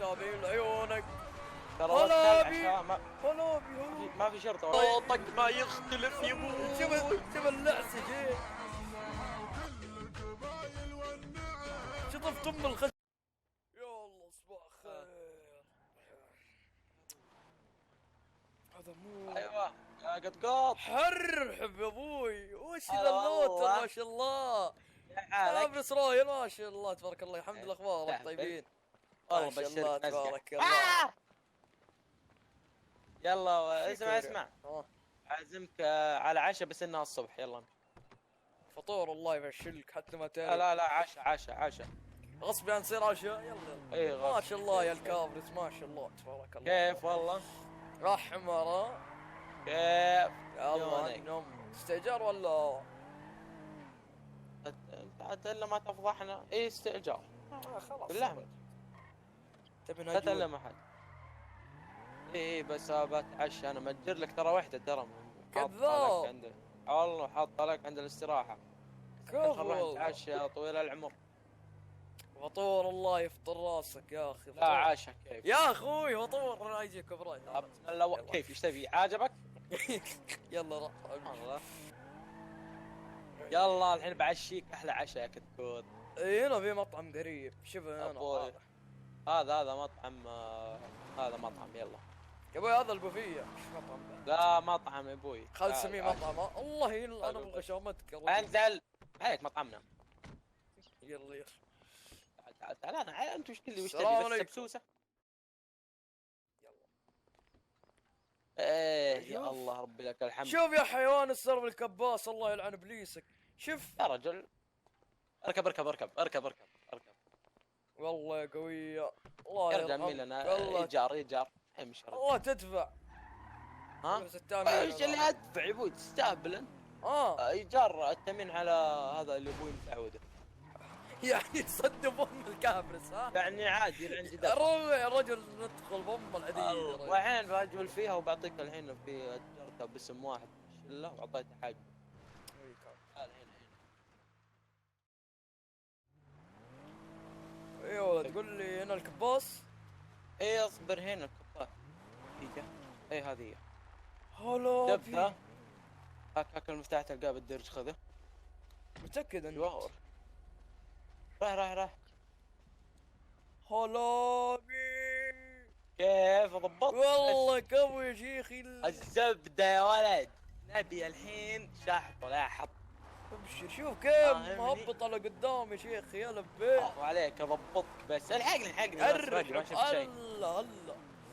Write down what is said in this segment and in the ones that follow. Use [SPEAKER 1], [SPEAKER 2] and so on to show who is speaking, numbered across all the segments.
[SPEAKER 1] المتابعين لعيونك.
[SPEAKER 2] ترى
[SPEAKER 1] هلا بي
[SPEAKER 2] ما
[SPEAKER 1] هلا بي
[SPEAKER 2] ما في شرطة.
[SPEAKER 3] صوتك ما يختلف يا ابوي.
[SPEAKER 1] شوف اللعسة جيت. شطفت ام الخش. يا الله صباح خير. هذا مو
[SPEAKER 2] ايوه يا قطقاط.
[SPEAKER 1] حرحب يا ابوي. وش ذا
[SPEAKER 2] هلا
[SPEAKER 1] اللوتر
[SPEAKER 2] والله.
[SPEAKER 1] ما شاء الله.
[SPEAKER 2] حالك؟
[SPEAKER 1] لابس رايل ما شاء الله تبارك الله. الحمد لله اخبارك طيبين؟
[SPEAKER 2] والله
[SPEAKER 1] ما شاء الله
[SPEAKER 2] بشرك نزقة.
[SPEAKER 1] تبارك الله.
[SPEAKER 2] يلا اسمع
[SPEAKER 1] آه.
[SPEAKER 2] عازمك على عشاء بس انها الصبح. يلا
[SPEAKER 1] فطور الله يفشلك حتى ما تعرف.
[SPEAKER 2] لا عشاء
[SPEAKER 1] غصب عن يصير عشاء. يلا
[SPEAKER 2] اي
[SPEAKER 1] ما
[SPEAKER 2] غلط.
[SPEAKER 1] شاء الله يا الكابرس ما شاء الله تبارك الله.
[SPEAKER 2] كيف والله
[SPEAKER 1] احمر.
[SPEAKER 2] كيف
[SPEAKER 1] يلا
[SPEAKER 2] يونك.
[SPEAKER 1] نوم استئجار ولا
[SPEAKER 2] انت الا ما تفضحنا. اي استئجار
[SPEAKER 1] خلاص
[SPEAKER 2] بالله
[SPEAKER 1] تبي
[SPEAKER 2] لا
[SPEAKER 1] نجوم.
[SPEAKER 2] تلم احد. اي بس بتعشى انا مأجر لك ترى وحده درهم.
[SPEAKER 1] كذاب.
[SPEAKER 2] والله حاط لك عند الاستراحة.
[SPEAKER 1] كفو
[SPEAKER 2] نروح نتعشى يا طويل العمر.
[SPEAKER 1] فطور الله يفطر راسك يا اخي.
[SPEAKER 2] لا عاشا كيف
[SPEAKER 1] يا اخوي فطور انا يجيك براي.
[SPEAKER 2] كيف ايش تبي عجبك؟
[SPEAKER 1] يلا روح.
[SPEAKER 2] الله يلا الحين بعشيك احلى عشاء يا كتكوت.
[SPEAKER 1] هنا في مطعم قريب. شوف هنا
[SPEAKER 2] أبوي. هذا مطعم هذا مطعم. يلا
[SPEAKER 1] يا ابوي هذا البوفيه. ايش مطعم ذا؟
[SPEAKER 2] لا مطعم يا ابوي.
[SPEAKER 1] خل سميه مطعم. الله يلا انا ابغى شومتك.
[SPEAKER 2] انزل هيك مطعمنا.
[SPEAKER 1] يلا
[SPEAKER 2] تعال انا انت وش تبي
[SPEAKER 1] السلام
[SPEAKER 2] بس
[SPEAKER 1] عليكم.
[SPEAKER 2] سبسوسه. ايه يا
[SPEAKER 1] شوف.
[SPEAKER 2] الله ربي لك الحمد.
[SPEAKER 1] شوف يا حيوان السرب الكباس الله يلعن ابليسك. شوف
[SPEAKER 2] يا رجل اركب.
[SPEAKER 1] والله يا قوية. الله
[SPEAKER 2] ارجع
[SPEAKER 1] يرحمك.
[SPEAKER 2] ميلنا
[SPEAKER 1] والله
[SPEAKER 2] ايجار امشي.
[SPEAKER 1] الله تدفع.
[SPEAKER 2] ها
[SPEAKER 1] بس التامين
[SPEAKER 2] ايش اللي ادفع يا ابوي تستهبل انت. ايجار التامين على هذا اللي ابوي متعوده.
[SPEAKER 1] يعني تصدق ام الكابرس ها؟
[SPEAKER 2] يعني عادي عندي دفع.
[SPEAKER 1] روح يا رجل ندخل بام العديد.
[SPEAKER 2] والحين بجول فيها وبعطيك الحين في اجرتها باسم واحد شله واعطيته حاجه. الحين
[SPEAKER 1] اي ولد قول لي هنا الكباس.
[SPEAKER 2] اي اصبر هنا الكباس. اي هذه هي.
[SPEAKER 1] هلا
[SPEAKER 2] دبها. هاك المفتاح تلقاه بالدرج خذه.
[SPEAKER 1] متأكد انت؟
[SPEAKER 2] ايوه راح
[SPEAKER 1] هلا بي.
[SPEAKER 2] كيف ضبطت؟
[SPEAKER 1] والله قوي يا شيخي.
[SPEAKER 2] الزبده يا ولد. نبي الحين شحط ولا حط.
[SPEAKER 1] ابشر شوف كيف مهبط على قدام يا شيخ. يا لبيت
[SPEAKER 2] عليك اضبطك بس الحقني
[SPEAKER 1] ارجع.
[SPEAKER 2] ما شفت شيء.
[SPEAKER 1] هلا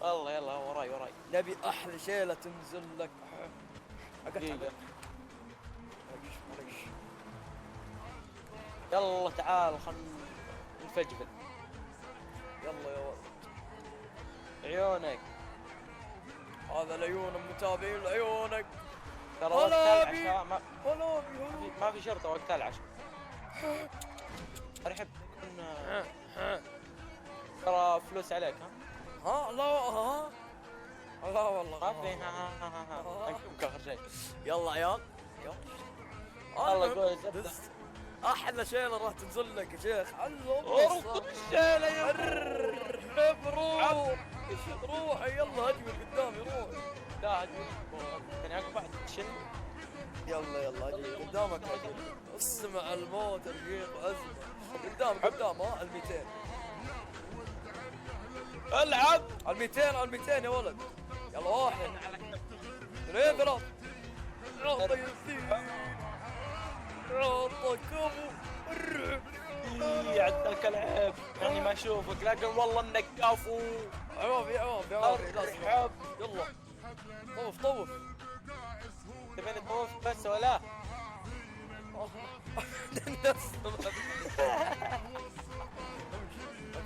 [SPEAKER 2] والله يلا وراي
[SPEAKER 1] نبي احلى شيله تنزل لك.
[SPEAKER 2] دقيقة.
[SPEAKER 1] معليش.
[SPEAKER 2] يلا تعال خلنا نفجفل.
[SPEAKER 1] يلا يا ولد.
[SPEAKER 2] عيونك.
[SPEAKER 1] هذا العيون المتابعين لعيونك.
[SPEAKER 2] ترى
[SPEAKER 1] هلا
[SPEAKER 2] وقت
[SPEAKER 1] بي.
[SPEAKER 2] العشاء
[SPEAKER 1] هلا بي.
[SPEAKER 2] ما في شرطة وقت العشاء. ارحب ترى فلوس عليك ها؟
[SPEAKER 1] لا والله
[SPEAKER 2] ما في ها انكم اخر شيء.
[SPEAKER 1] يلا عيال
[SPEAKER 2] الله قول زبدة.
[SPEAKER 1] احلى شيله راح تنزل لك يا شيخ.
[SPEAKER 2] ارقد الشيلة يا
[SPEAKER 1] ارحب روح يلا هجم قدامي روح.
[SPEAKER 2] لا هجم كان اقبع شن.
[SPEAKER 1] يلا هجم قدامك. اسمع الموت الرقيق ازمه قدام ها ال 200.
[SPEAKER 2] العب
[SPEAKER 1] ال 200 يا ولد. يلا واحد اثنين ثلاث. عطى يزيد عطى كفو.
[SPEAKER 2] يعدلك العيب يعني ما اشوفك لكن والله انك كفو.
[SPEAKER 1] عوافي
[SPEAKER 2] ارحب.
[SPEAKER 1] يلا طوف
[SPEAKER 2] تبيني طوف بس ولا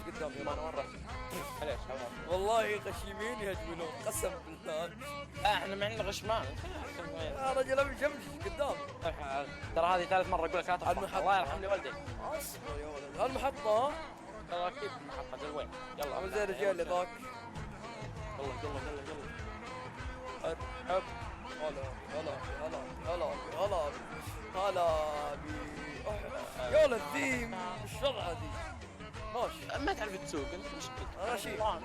[SPEAKER 1] قدام
[SPEAKER 2] ما انا مرة معليش
[SPEAKER 1] والله غشيمين يهجمون قسم بالله.
[SPEAKER 2] احنا معنا غشمان
[SPEAKER 1] يا رجل ابي شمش قدام.
[SPEAKER 2] ترى هذه ثالث مرة اقول لك لا تفرح. الله يرحم لي والدي.
[SPEAKER 1] اصبر يا ولد. المحطة ها؟
[SPEAKER 2] ترى اكيد محطة وين؟ يلا
[SPEAKER 1] عامل زي الرجال اللي ذاك.
[SPEAKER 2] يلا
[SPEAKER 1] ارحب. هلا بي. يا ولد ذي الشرعة ذي. ماشي.
[SPEAKER 2] ما تعرف تسوق انت مشكلتك.
[SPEAKER 1] غشيم.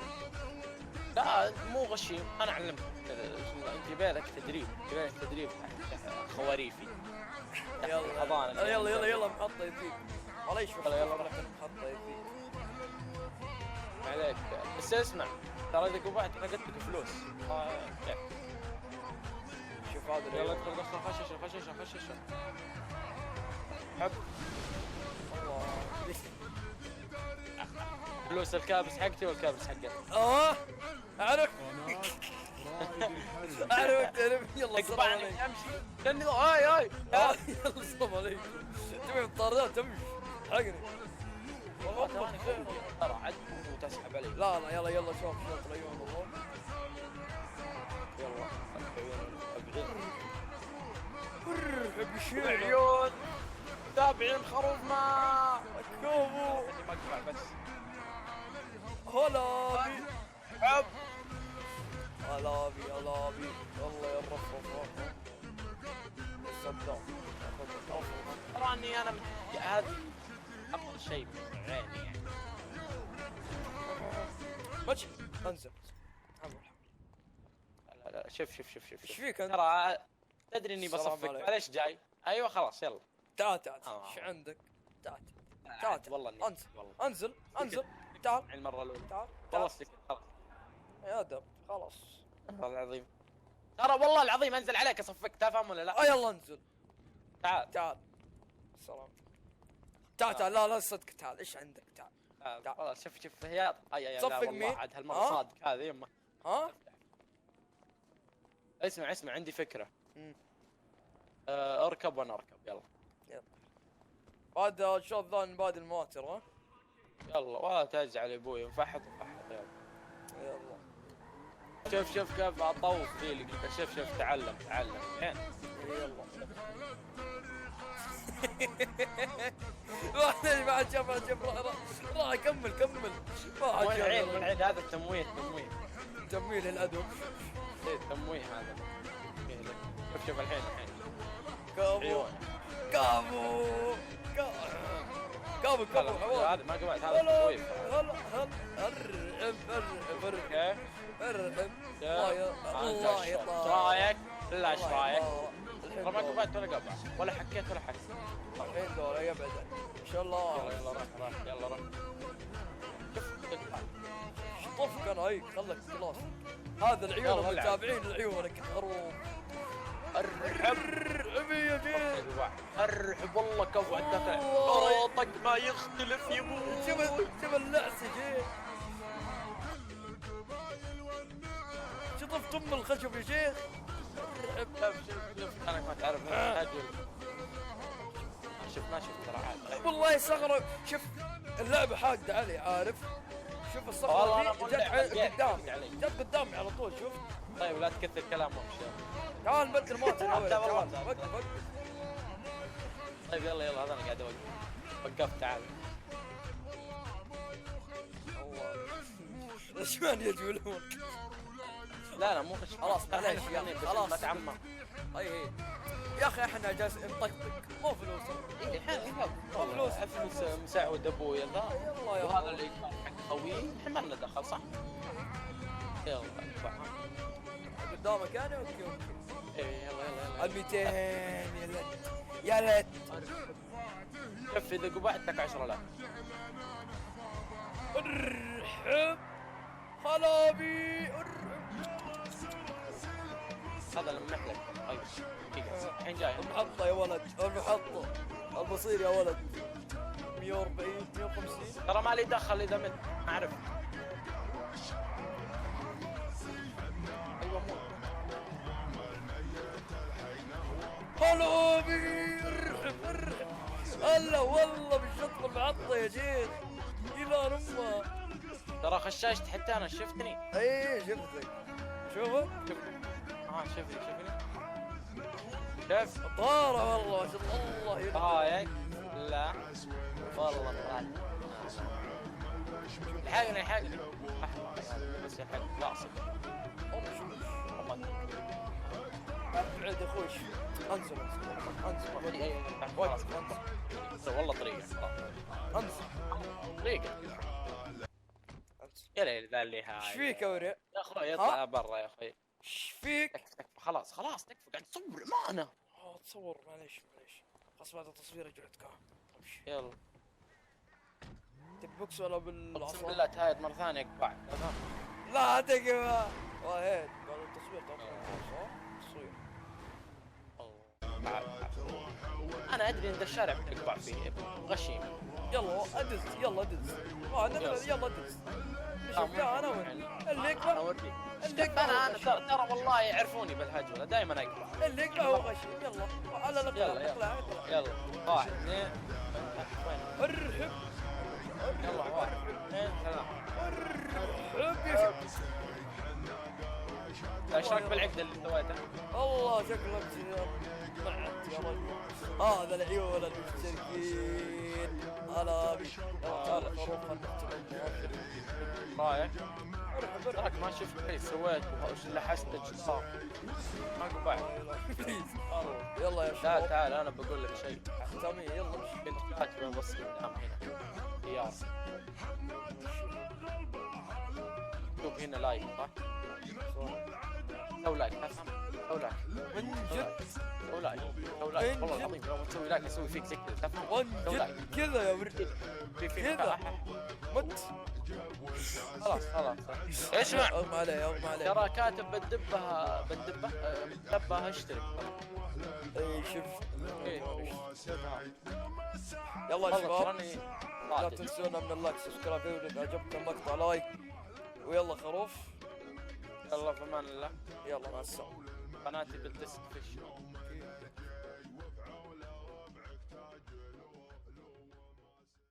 [SPEAKER 2] لا مو غشيم، انا اعلمك. انت يبالك تدريب، يبالك تدريب تحت خواريفي.
[SPEAKER 1] يلا
[SPEAKER 2] حضانة.
[SPEAKER 1] يلا يلا يلا محطة يفيك. والله يشوف.
[SPEAKER 2] يلا يلا.
[SPEAKER 1] محطة يفيك.
[SPEAKER 2] عليك بس اسمع، ترى اذا قبعت انا قلت لك فلوس.
[SPEAKER 1] شوف هذا
[SPEAKER 2] يلا
[SPEAKER 1] اليوم.
[SPEAKER 2] ادخل دخل خششه. حب
[SPEAKER 1] الله.
[SPEAKER 2] فلوس الكابس حقتي والكابس حقك.
[SPEAKER 1] اعرف اعرف يلا السلام
[SPEAKER 2] اقبعني
[SPEAKER 1] عليكم.
[SPEAKER 2] امشي لاني هاي
[SPEAKER 1] يلا السلام عليكم. تبي الطاردات تمشي حقني. والله
[SPEAKER 2] ترى عد وتسحب علي.
[SPEAKER 1] لا لا يلا يلا شوف العيون والله.
[SPEAKER 2] يلا
[SPEAKER 1] حب الشيء
[SPEAKER 2] عيون تابعين خروف ما
[SPEAKER 1] كوبو.
[SPEAKER 2] مقطع بس.
[SPEAKER 1] هلا بي
[SPEAKER 2] حب
[SPEAKER 1] هلا بي هلا بي والله يا الرفرف. صدق
[SPEAKER 2] ترى اني انا هذه افضل شيء عيني يعني.
[SPEAKER 1] ماشي انزل.
[SPEAKER 2] لا شوف
[SPEAKER 1] ايش فيك انت؟
[SPEAKER 2] ترى تدري اني
[SPEAKER 1] السلام
[SPEAKER 2] بصفق
[SPEAKER 1] عليكم.
[SPEAKER 2] معليش جاي. ايوه خلاص يلا.
[SPEAKER 1] تعال ايش عندك؟ تعال
[SPEAKER 2] والله
[SPEAKER 1] انزل
[SPEAKER 2] والله
[SPEAKER 1] انزل تعال
[SPEAKER 2] المره الاولى
[SPEAKER 1] تعال
[SPEAKER 2] والله استكت خلاص.
[SPEAKER 1] يا دب خلاص.
[SPEAKER 2] والله العظيم ترى والله العظيم انزل عليك اصفق تفهم ولا لا؟
[SPEAKER 1] يلا انزل
[SPEAKER 2] تعال
[SPEAKER 1] السلام. تعال لا صدق تعال ايش عندك تعال.
[SPEAKER 2] خلاص شوف هي لا
[SPEAKER 1] صفق
[SPEAKER 2] والله
[SPEAKER 1] مين؟
[SPEAKER 2] عاد هالمره صادق هذه يمه. اسمع عندي فكره. اركب وانا اركب يلا.
[SPEAKER 1] بعد الشوط ذا نبادل المواتر.
[SPEAKER 2] يلا ولا تزعل يا ابوي انفحط يلا. شوف كيف اطوف ذي اللي قلت شوف تعلم يعني.
[SPEAKER 1] يلا ما بعد شوف راح كمل ما
[SPEAKER 2] وين العيد هذا التمويه
[SPEAKER 1] تمويل الادب.
[SPEAKER 2] ايه التمويه هذا. شوف الحين
[SPEAKER 1] كابو
[SPEAKER 2] هذا ما قبعت هذا التمويه.
[SPEAKER 1] هلا ارعب الله يطال.
[SPEAKER 2] رايك لا ايش رايك؟ ترى ما قبعت ولا قبع ولا حكيت
[SPEAKER 1] الحين دول يبعد ان شاء الله.
[SPEAKER 2] يلا راح
[SPEAKER 1] شطفك انا هيك خلك خلاص. هذا العيون المتابعين لعيونك خروف. ارحب يا جيل.
[SPEAKER 2] ارحب والله كفو الدفع.
[SPEAKER 3] صوتك ما يختلف يموت.
[SPEAKER 1] شوف اللعس يا جيل. شطفت ام الخشب يا شيخ.
[SPEAKER 2] شوف انا ما تعرف ما شفت ترى عاد
[SPEAKER 1] والله صغره. شوف اللعبه حاقده علي عارف. شوف الصغره دي جت قدامي على طول. شوف
[SPEAKER 2] طيب لا تكثر كلام وامشي.
[SPEAKER 1] تعال نبدل موتر. وقف.
[SPEAKER 2] طيب يلا هذا انا قاعد اوقف. وقفت تعال.
[SPEAKER 1] الله ايش مان يجولون.
[SPEAKER 2] لا مو
[SPEAKER 1] خلاص معليش خلاص
[SPEAKER 2] ما تعمم.
[SPEAKER 1] اي يا اخي احنا جالس نطقطق مو فلوس.
[SPEAKER 2] مو فلوس مساعد ابويا ذا.
[SPEAKER 1] يلا يا
[SPEAKER 2] وهذا اللي حق خوي احنا ما لنا دخل صح. يلا
[SPEAKER 1] قدامك انا اوكي.
[SPEAKER 2] يلا
[SPEAKER 1] ال 200 يا لد
[SPEAKER 2] شوف اذا قبعتك 10,000.
[SPEAKER 1] ارحب هلا بي.
[SPEAKER 2] هذا لما نحلك. طيب الحين جاي
[SPEAKER 1] المحطة يا ولد المحطة البصير يا ولد. 140 150
[SPEAKER 2] ترى ما لي دخل اذا ما اعرف. ايوه مو
[SPEAKER 1] هلا بي. ارحب هلا والله بالشط المحطة يا جيل. الى امه
[SPEAKER 2] ترى خشاشت حتى انا شفتني.
[SPEAKER 1] ايه شفتك. شوفه
[SPEAKER 2] شوفني
[SPEAKER 1] طارة والله ما شاء الله يرضى.
[SPEAKER 2] هايك لا والله طلعت. الحقني بس الحق لاصق.
[SPEAKER 1] ابعد يا اخوي انزل انزل
[SPEAKER 2] اي
[SPEAKER 1] وقف
[SPEAKER 2] انزل والله طريقه
[SPEAKER 1] انزل
[SPEAKER 2] طريقه
[SPEAKER 1] انزل.
[SPEAKER 2] يا ليل ذا اللي هاي
[SPEAKER 1] ايش فيك يا ورع؟
[SPEAKER 2] يا اخوي اطلع برا يا اخوي.
[SPEAKER 1] ايش فيك؟
[SPEAKER 2] تكفى خلاص تكفى قاعد تصور معنا.
[SPEAKER 1] تصور معليش خلاص بعد التصوير اجعدك امشي.
[SPEAKER 2] يلا
[SPEAKER 1] تبي بوكس ولا
[SPEAKER 2] اقسم
[SPEAKER 1] بالعصا؟
[SPEAKER 2] بالله تهايد مره ثانيه اقطع.
[SPEAKER 1] لا تقفى وهيد بعد التصوير صح؟ تصوير
[SPEAKER 2] انا ادري ان ذا الشارع بتقطع فيه غشيم.
[SPEAKER 1] يلا ادز يلا يلا ادز شوف يا انا وين اللي
[SPEAKER 2] انا
[SPEAKER 1] يقبع
[SPEAKER 2] اوريك.
[SPEAKER 1] اللي يقبع
[SPEAKER 2] انا ترى والله يعرفوني بالهجوله دائما اقطع.
[SPEAKER 1] اللي يقبع هو غشيم. يلا على
[SPEAKER 2] يلا
[SPEAKER 1] اطلع
[SPEAKER 2] يلا 1 2
[SPEAKER 1] ارحب
[SPEAKER 2] يلا 1 2 3.
[SPEAKER 1] ارحب يا شيخ.
[SPEAKER 2] ايش رايك بالعقد اللي سويته؟
[SPEAKER 1] الله شكلك معت يا رجل. هذا العيون المشتركين هلا بي. تعال خروف
[SPEAKER 2] رايك؟ تراك ما شفت ايش سويت وش لحست ايش صار. ما قبعت.
[SPEAKER 1] يلا يا
[SPEAKER 2] لا
[SPEAKER 1] شباب
[SPEAKER 2] تعال انا بقول لك شيء.
[SPEAKER 1] ختامية يلا امشي.
[SPEAKER 2] كنت كاتب بس قدام هنا خيار. شوف هنا لايك صح؟ سوي لايك تفهم؟ سوي لايك
[SPEAKER 1] من جد
[SPEAKER 2] سوي لايك والله العظيم لو تسوي لايك اسوي فيك زي كذا تفهم؟
[SPEAKER 1] من
[SPEAKER 2] سوي لايك
[SPEAKER 1] جد كذا يا ورد
[SPEAKER 2] في
[SPEAKER 1] كذا مت.
[SPEAKER 2] خلاص اسمع
[SPEAKER 1] اغمى عليه اغمى عليه.
[SPEAKER 2] ترى كاتب بالدبه اشترك.
[SPEAKER 1] اي شوف
[SPEAKER 2] إيه.
[SPEAKER 1] يلا يا
[SPEAKER 2] والله
[SPEAKER 1] شباب
[SPEAKER 2] تراني
[SPEAKER 1] لا
[SPEAKER 2] صادق.
[SPEAKER 1] تنسونا من اللايك سبسكرايب اذا عجبكم المقطع لايك ويلا خروف
[SPEAKER 2] يلا في امان الله.
[SPEAKER 1] يلا مع السلامة.
[SPEAKER 2] قناتي بالديسكربشن.